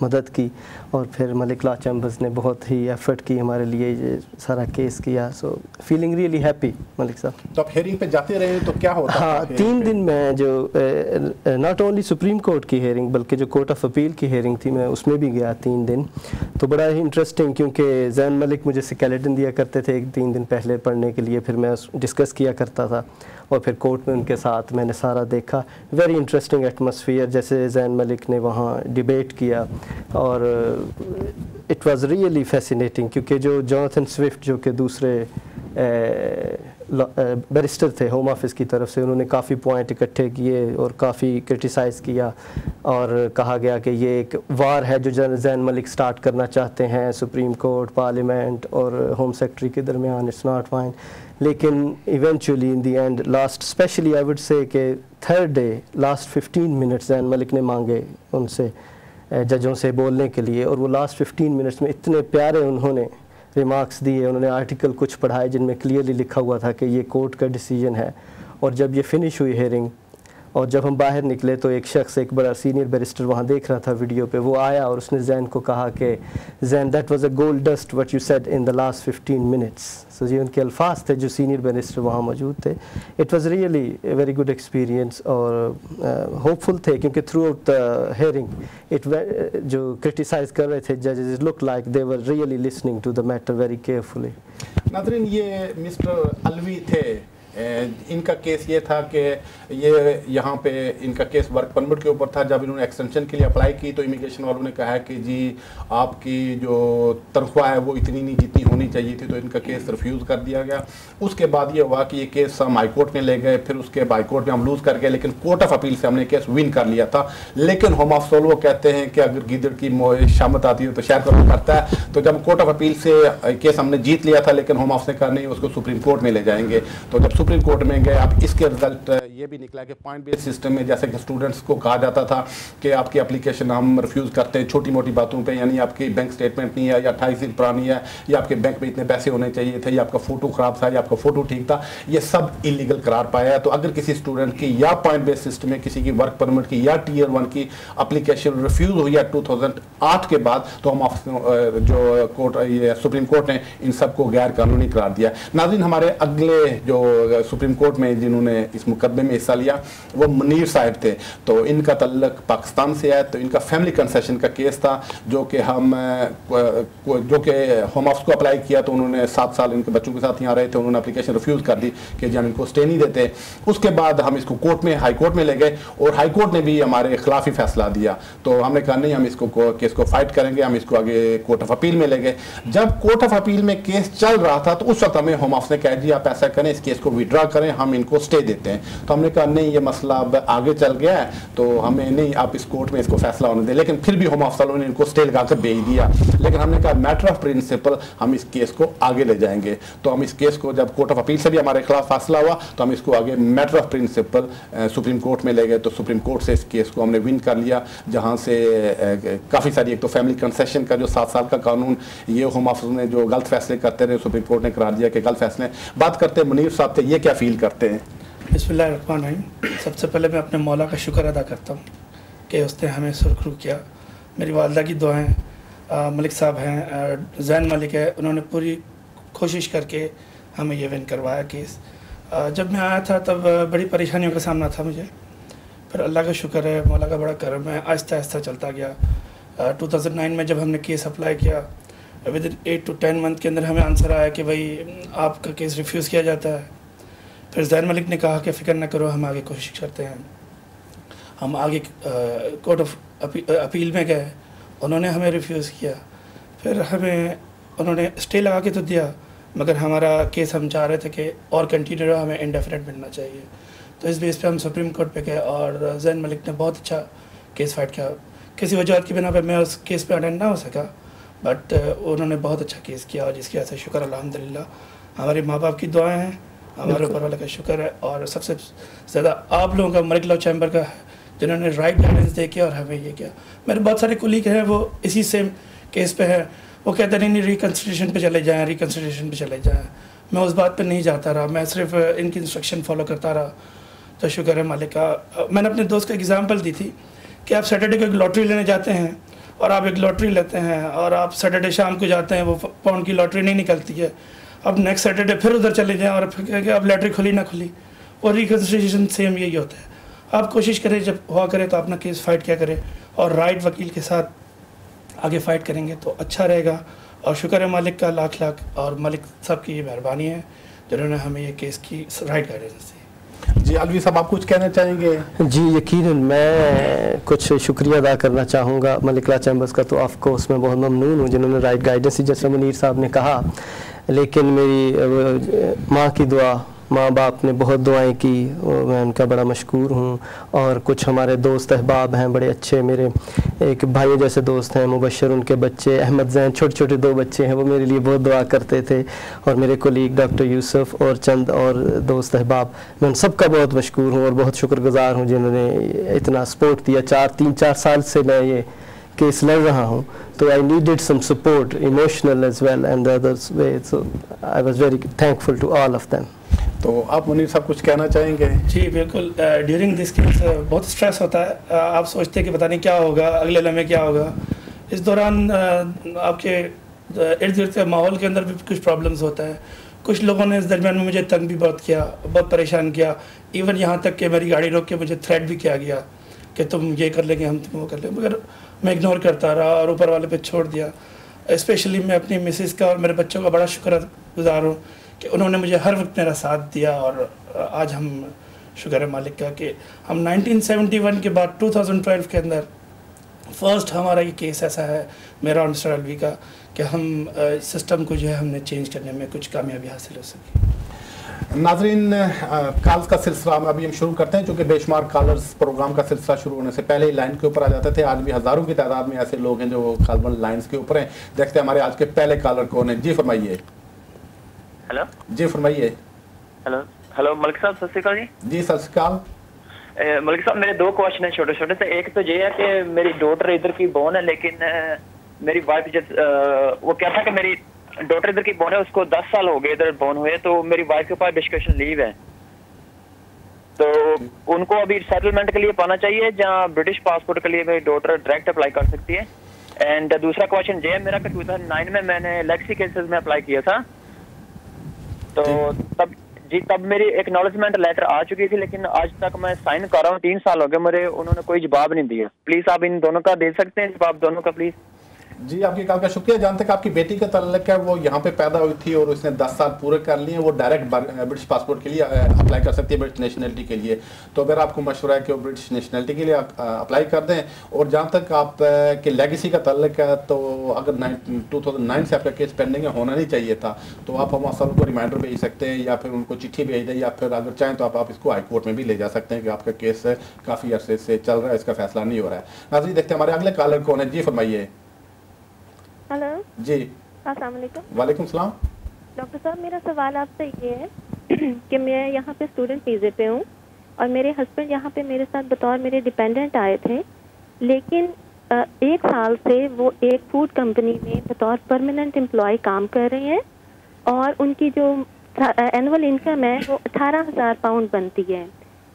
مدد کی, اور پھر ملک لا چیمبرز نے بہت ہی ایفرٹ کی ہمارے لیے یہ سارا کیس کیا. سو فیلنگ ریئلی ہیپی ملک صاحب. تو آپ ہیئرنگ پہ جاتے رہے تو کیا ہوتا؟ ہاں 3 دن میں جو ناٹ اونلی سپریم کورٹ کی ہیئرنگ بلکہ جو کورٹ آف اپیل کی ہیئرنگ تھی میں اس میں بھی گیا 3 دن. تو بڑا ہی انٹرسٹنگ, کیونکہ زین ملک مجھے سکیلیٹن دیا کرتے تھے 3 دن پہلے پڑھنے کے لیے, پھر میں ڈسکس کیا کرتا تھا اور پھر کورٹ میں ان کے ساتھ میں نے سارا دیکھا. ویری انٹرسٹنگ ایٹماسفیئر, جیسے زین ملک نے وہاں ڈیبیٹ کیا, اور اٹ واز ریئلی فیسینیٹنگ, کیونکہ جو جوناتھن سوفٹ جو کہ دوسرے بیرسٹر تھے ہوم آفس کی طرف سے, انہوں نے کافی پوائنٹ اکٹھے کیے اور کافی کرٹیسائز کیا, اور کہا گیا کہ یہ ایک وار ہے جو زین ملک سٹارٹ کرنا چاہتے ہیں سپریم کورٹ, پارلیمنٹ اور ہوم سیکرٹری کے درمیان. It's not fine. لیکن eventually in the end last especially I would say کہ 3rd day last 15 minutes Zain Malik نے مانگے ان سے ججوں سے بولنے کے لیے, اور وہ لاسٹ 15 منٹس میں اتنے پیارے انہوں نے ریمارکس دیے. انہوں نے آرٹیکل کچھ پڑھائے جن میں کلیئرلی لکھا ہوا تھا کہ یہ کورٹ کا ڈیسیجن ہے. اور جب یہ فنش ہوئی ہیئرنگ اور جب ہم باہر نکلے تو ایک شخص, ایک بڑا سینئر بیرسٹر وہاں دیکھ رہا تھا ویڈیو پہ, وہ آیا اور اس نے زین کو کہا کہ Zain that was a gold dust what you said in the last 15 minutes. So یہ ان کے الفاظ تھے جو سینئر بیرسٹر وہاں موجود تھے. It was really a very good experience, اور ہوپ فل تھے کیونکہ تھرو آؤٹ دا ہیئرنگ جو کرٹیسائز کر رہے تھے ججز look like they were really listening to the matter very carefully. ناظرین, یہ مسٹر الوی تھے, ان کا کیس یہ تھا کہ یہ یہاں پہ ان کا کیس ورک پرمٹ کے اوپر تھا. جب انہوں نے ایکسٹینشن کے لیے اپلائی کی تو امیگریشن والوں نے کہا کہ جی آپ کی جو تنخواہ ہے وہ اتنی نہیں جتنی ہونی چاہیے تھی, تو ان کا کیس ریفیوز کر دیا گیا. اس کے بعد یہ ہوا کہ یہ کیس ہم ہائی کورٹ میں لے گئے, پھر اس کے ہائی کورٹ میں ہم لوز کر گئے, لیکن کورٹ آف اپیل سے ہم نے کیس ون کر لیا تھا. لیکن ہوم آف سول وہ کہتے ہیں کہ اگر گیدڑ کی شامت آتی ہے تو شہر کا منہ کرتا ہے. تو جب کورٹ آف اپیل سے کیس ہم نے جیت لیا تھا, لیکن ہوم آف نے کہا نہیں اس کو سپریم کورٹ میں لے جائیں گے. تو جب سپریم کورٹ میں گئے, اب اس کے رزلٹ یہ بھی نکلا کہ پوائنٹ بیس سسٹم میں جیسے کہ اسٹوڈنٹس کو کہا جاتا تھا کہ آپ کی اپلیکیشن ہم ریفیوز کرتے ہیں چھوٹی موٹی باتوں پہ, یعنی آپ کی بینک اسٹیٹمنٹ نہیں ہے یا 28 دن پرانی ہے, یا آپ کے بینک میں اتنے پیسے ہونے چاہیے تھے, یا آپ کا فوٹو خراب تھا, یا آپ کا فوٹو ٹھیک تھا, یہ سب انلیگل قرار پایا ہے. تو اگر کسی اسٹوڈنٹ کی یا پوائنٹ بیس سسٹم میں کسی کی ورک پرمٹ کی یا Tier 1 کی اپلیکیشن ریفیوز ہوئی ہے 2008 کے بعد, تو ہم جو کورٹ یہ سپریم کورٹ نے ان سب کو غیر قانونی قرار دیا. ناظرین, ہمارے اگلے جو سپریم کورٹ میں جنہوں نے اس مقدمے میں حصہ لیا وہ منیر صاحب تھے. تو ان کا تعلق پاکستان سے ہے. تو ان کا فیملی کنسیشن کا کیس تھا جو کہ ہوم آفس کو اپلائی کیا, تو انہوں نے 7 سال ان کے بچوں کے ساتھ یہاں رہے تھے, انہوں نے اپلیکیشن ریفیوز کر دی کہ جی ہم ان کو اسٹے نہیں دیتے. اس کے بعد ہم اس کو کورٹ میں ہائی کورٹ میں لے گئے, اور ہائی کورٹ نے بھی ہمارے خلاف ہی فیصلہ دیا. تو ہم نے کہا نہیں, ہم اس کو کیس کو فائٹ کریں گے, ہم اس کو آگے کورٹ آف اپیل میں لے گئے. جب کورٹ آف اپیل میں کیس چل رہا تھا تو اس وقت ہمیں ہوم آفس نے کہا جی آپ ایسا کریں, اس کیس کو وڈرا کریں, ہم ان کو اسٹے دیتے ہیں. تو ہم نے کہا نہیں, یہ مسئلہ اب آگے چل گیا ہے, تو ہمیں نہیں آپ اس کورٹ میں اس کو فیصلہ ہونے دیں. لیکن پھر بھی ہوم آفس والوں نے ان کو اسٹے لگا کر بھیج دیا. لیکن ہم نے کہا میٹر آف پرنسپل ہم اس کیس کو آگے لے جائیں گے. تو ہم اس کیس کو جب کورٹ آف اپیل سے بھی ہمارے خلاف فیصلہ ہوا تو ہم اس کو آگے matter of principle supreme court میں لے گئے. تو سپریم کورٹ سے اس کیس کو ہم نے ون کر لیا, جہاں سے کافی ساری, ایک تو فیملی کنسیشن کا جو 7 سال کا قانون, یہ ہوم آفس نے جو غلط فیصلے کرتے رہے سپریم کورٹ نے قرار دیا کہ غلط فیصلے. بات کرتے ہیں منیر صاحب سے, یہ کیا فیل کرتے ہیں؟ بسم اللہ الرحمن الرحیم. سب سے پہلے میں اپنے مولا کا شکر ادا کرتا ہوں کہ اس نے ہمیں سرخرو کیا. میری والدہ کی دعائیں, ملک صاحب ہیں, زین ملک ہے, انہوں نے پوری کوشش کر کے ہمیں یہ ون کروایا کیس. جب میں آیا تھا تب بڑی پریشانیوں کا سامنا تھا مجھے, پھر اللہ کا شکر ہے, مولا کا بڑا کرم ہے, آہستہ آہستہ چلتا گیا. 2009 میں جب ہم نے کیس اپلائی کیا, ود ان 8 to 10 منتھ کے اندر ہمیں آنسر آیا کہ بھائی آپ کا کیس ریفیوز کیا جاتا ہے. پھر زین ملک نے کہا کہ فکر نہ کرو, ہم آگے کوشش کرتے ہیں. ہم آگے کورٹ آف اپیل میں گئے, انہوں نے ہمیں ریفیوز کیا. پھر ہمیں انہوں نے اسٹے لگا کے تو دیا, مگر ہمارا کیس ہم چاہ رہے تھے کہ اور کنٹینیو رہا, ہمیں انڈیفینٹ ملنا چاہیے. تو اس بیس پہ ہم سپریم کورٹ پہ گئے اور زین ملک نے بہت اچھا کیس فائٹ کیا. کسی وجوہات کی بنا پہ میں اس کیس پہ اٹینڈ نہ ہو سکا, بٹ انہوں نے بہت اچھا کیس کیا, اور جس کی وجہ سے شکر الحمدللہ. ہمارے ماں باپ کی دعائیں ہیں, ہمارے اوپر والے کا شکر ہے, اور سب سے زیادہ آپ لوگوں کا, ملک لا چیمبر کا ہے, جنہوں نے رائٹ گائیڈنس دے کے اور ہمیں یہ کیا. میرے بہت سارے کولیگ ہیں وہ اسی سیم کیس پہ ہیں, وہ کہتے ہیں نہیں ریکنسیڈریشن پہ چلے جائیں, ریکنسیڈریشن پہ چلے جائیں. میں اس بات پہ نہیں جاتا رہا, میں صرف ان کی انسٹرکشن فالو کرتا رہا. تو شکر ہے مالک کا. میں نے اپنے دوست کو ایگزامپل دی تھی کہ آپ سیٹرڈے کو ایک لاٹری لینے جاتے ہیں اور آپ ایک لاٹری لیتے ہیں اور آپ سیٹرڈے شام کو جاتے ہیں, وہ پاؤنڈ کی لاٹری نہیں نکلتی ہے, اب نیکسٹ سیٹرڈے پھر ادھر چلے جائیں اور پھر کہیں کہ اب لاٹری کھلی نہ کھلی, اور ریکنسٹریشن سیم یہی ہوتا ہے. آپ کوشش کریں جب ہوا کرے تو اپنا کیس فائٹ کیا کرے, اور رائٹ وکیل کے ساتھ آگے فائٹ کریں گے تو اچھا رہے گا. اور شکر ہے مالک کا لاکھ لاکھ, اور ملک صاحب کی یہ مہربانی ہے جنہوں نے ہمیں یہ کیس کی رائٹ گائیڈنس دی. جی علوی صاحب, آپ کچھ کہنا چاہیں گے؟ جی یقیناً میں کچھ شکریہ ادا کرنا چاہوں گا ملک لا چیمبرز کا. تو آف کورس میں بہت ممنون ہوں جنہوں نے رائٹ گائیڈنس دی, جیسا منیر صاحب نے کہا. لیکن میری ماں کی دعا, ماں باپ نے بہت دعائیں کی, میں ان کا بڑا مشکور ہوں. اور کچھ ہمارے دوست احباب ہیں بڑے اچھے, میرے ایک بھائی جیسے دوست ہیں مبشر, ان کے بچے احمد زین, چھوٹے چھوٹے 2 بچے ہیں, وہ میرے لیے بہت دعا کرتے تھے. اور میرے کولیگ ڈاکٹر یوسف اور چند اور دوست احباب, میں ان سب کا بہت مشکور ہوں اور بہت شکر گزار ہوں جنہوں نے اتنا سپورٹ دیا. 3-4 سال سے میں یہ کیس لڑ رہا ہوں, تو I needed some support emotional as well and others way, so I was very thankful to all of them. تو آپ منیر صاحب کچھ کہنا چاہیں گے؟ جی بالکل. ڈیورنگ دس کیس بہت اسٹریس ہوتا ہے, آپ سوچتے ہیں کہ پتہ نہیں کیا ہوگا, اگلے لمحے کیا ہوگا. اس دوران آپ کے ارد گرد کے ماحول کے اندر بھی کچھ پرابلمس ہوتا ہے. کچھ لوگوں نے اس درمیان میں مجھے تنگ بھی بہت کیا, بہت پریشان کیا, ایون یہاں تک کہ میری گاڑی روک کے مجھے تھریٹ بھی کیا گیا کہ تم یہ کر لیں گے, ہم تم وہ کر لیں گے, مگر میں اگنور کرتا رہا اور اوپر والے پہ چھوڑ دیا. اسپیشلی میں اپنی مسز کا اور میرے بچوں کا بڑا شکر گزار ہوں کہ انہوں نے مجھے ہر وقت میرا ساتھ دیا. اور آج ہم شکر ہے مالک کا کہ ہم 1971 کے بعد 2012 کے اندر فرسٹ ہمارا یہ کیس ایسا ہے میرا اور مسٹر علوی کا کہ ہم سسٹم کو جو ہے ہم نے چینج کرنے میں کچھ کامیابی حاصل ہو سکی. ناظرین, کالز کا سلسلہ ابھی ہم شروع کرتے ہیں, چونکہ بے شمار کالرز پروگرام کا سلسلہ شروع ہونے سے پہلے ہی لائن کے اوپر آ جاتے تھے. آج بھی ہزاروں کی تعداد میں ایسے لوگ ہیں جو غالباً لائنز کے اوپر ہیں. دیکھتے ہیں ہمارے آج کے پہلے کالر کون ہیں. جی فرمائیے. ہیلو جی فرمائیے. ہیلو ملک صاحب ست شری اکال. جی ست شری اکال. ملک صاحب میرے 2 کوشچن ہیں چھوٹے چھوٹے سے. ایک تو یہ ہے کہ میری ڈاٹر ادھر کی بون ہے, لیکن میری وائف جب وہ کیا تھا کہ میری ڈاٹر ادھر کی بون ہے, اس کو 10 سال ہو گئے ادھر بون ہوئے, تو میری وائف کے پاس ڈسکشن لیو ہے, تو ان کو ابھی سیٹلمنٹ کے لیے پانا چاہیے جہاں برٹش پاسپورٹ کے لیے میری ڈاٹر ڈائریکٹ اپلائی کر سکتی ہے. اینڈ دوسرا کوشچن یہ ہے میرا کہ 2009 میں نے لیکسی کیسز میں اپلائی کیا تھا, تو تب میری ایکنالجمنٹ لیٹر آ چکی تھی, لیکن آج تک میں سائن کر رہا ہوں, 3 سال ہو گئے میرے, انہوں نے کوئی جواب نہیں دیا. پلیز آپ ان دونوں کا دے سکتے ہیں جواب, دونوں کا پلیز. جی آپ کی کال کا شکریہ. جہاں تک آپ کی بیٹی کا تعلق ہے, وہ یہاں پہ پیدا ہوئی تھی اور اس نے 10 سال پورے کر لیے, وہ ڈائریکٹ برٹش پاسپورٹ کے لیے اپلائی کر سکتی ہے, برٹش نیشنلٹی کے لیے. تو اگر آپ کو مشورہ ہے کہ وہ برٹش نیشنلٹی کے لیے اپلائی کر دیں. اور جہاں تک آپ کے لیگیسی کا تعلق ہے, تو اگر 2009 سے آپ کا کیس پینڈنگ ہے, ہونا نہیں چاہیے تھا, تو آپ ہمارے سب کو ریمائنڈر بھیج سکتے ہیں, یا پھر ان کو چٹھی بھیج دیں, یا پھر اگر چاہیں تو آپ اس کو ہائی کورٹ میں بھی لے جا سکتے ہیں کہ آپ کا کیس کافی عرصے سے چل رہا ہے, اس کا فیصلہ نہیں ہو رہا ہے. ناظرین دیکھتے ہیں ہمارے اگلے کالر کون ہے. جی فرمائیے. ہلو جی السلام علیکم. وعلیکم السلام. ڈاکٹر صاحب میرا سوال آپ سے یہ ہے کہ میں یہاں پہ اسٹوڈنٹ ویزے پہ ہوں, اور میرے ہسبینڈ یہاں پہ میرے ساتھ بطور میرے ڈیپینڈنٹ آئے تھے, لیکن 1 سال سے وہ ایک فوڈ کمپنی میں بطور پرماننٹ امپلائی کام کر رہے ہیں, اور ان کی جو اینول انکم ہے وہ 18,000 پاؤنڈ بنتی ہے.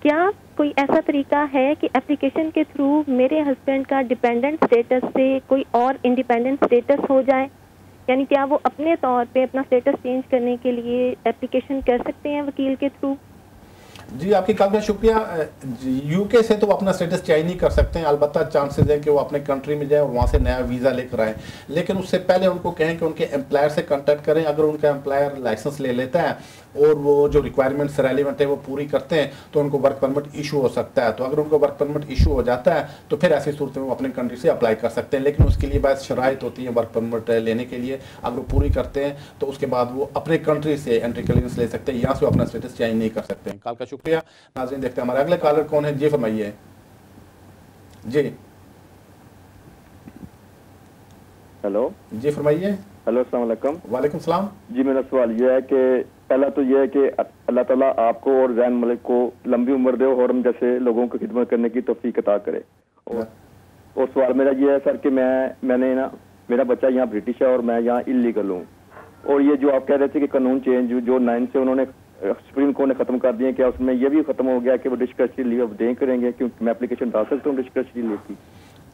کیا کوئی ایسا طریقہ ہے کہ اپلیکیشن کے تھرو میرے ہسبینڈ کا ڈیپینڈنٹ اسٹیٹس سے کوئی اور انڈیپینڈنٹ اسٹیٹس ہو جائے؟ یعنی کیا وہ اپنے طور پہ اپنا اسٹیٹس چینج کرنے کے لیے اپلیکیشن کر سکتے ہیں وکیل کے تھرو؟ جی آپ کی کال کا شکریہ. یو کے سے تو وہ اپنا سٹیٹس چینج نہیں کر سکتے ہیں, البتہ چانسز ہے کہ وہ اپنے کنٹری میں جائیں اور وہاں سے نیا ویزا لے کر آئیں, لیکن اس سے پہلے ان کو کہیں کہ ان کے امپلائر سے کنٹیکٹ کریں. اگر ان کا امپلائر لائسنس لے لیتا ہے اور وہ جو ریکوائرمنٹس ریلیونٹ ہے وہ پوری کرتے ہیں, تو ان کو ورک پرمٹ ایشو ہو سکتا ہے. تو اگر ان کو ورک پرمٹ ایشو ہو جاتا ہے تو پھر ایسی صورت میں وہ اپنے کنٹری سے اپلائی کر سکتے ہیں, لیکن اس کے لیے بعض شرائط ہوتی ہیں ورک پرمٹ لینے کے لیے. اگر وہ پوری کرتے ہیں تو اس کے بعد وہ اپنے کنٹری سے انٹری کلیئرنس لے سکتے ہیں, یہاں سے وہ اپنا سٹیٹس چینج نہیں کر سکتے ہیں. کال کا شکریہ. ناظرین دیکھتے ہیں ہمارے اگلے کالر کون ہے. جی فرمائیے. جی ہیلو. جی فرمائیے. ہیلو السلام علیکم. وعلیکم السلام. جی میرا سوال یہ ہے کہ پہلا تو یہ ہے کہ اللہ تعالیٰ آپ کو اور زین ملک کو لمبی عمر دے اور ہم جیسے لوگوں کی خدمت کرنے کی توفیق عطا کرے. اور سوال میرا یہ ہے سر کہ میں نے نا, میرا بچہ یہاں برٹش ہے اور میں یہاں انلیگل ہوں, اور یہ جو آپ کہہ رہے تھے کہ قانون چینج جو 9 سے انہوں نے سپریم کورٹ نے ختم کر دیے, کیا اس میں یہ بھی ختم ہو گیا کہ وہ ڈسکشن لیو اب دیں کریں گے, کیونکہ میں اپلیکیشن ڈال سکتا ہوں ڈسکشن لیو کی؟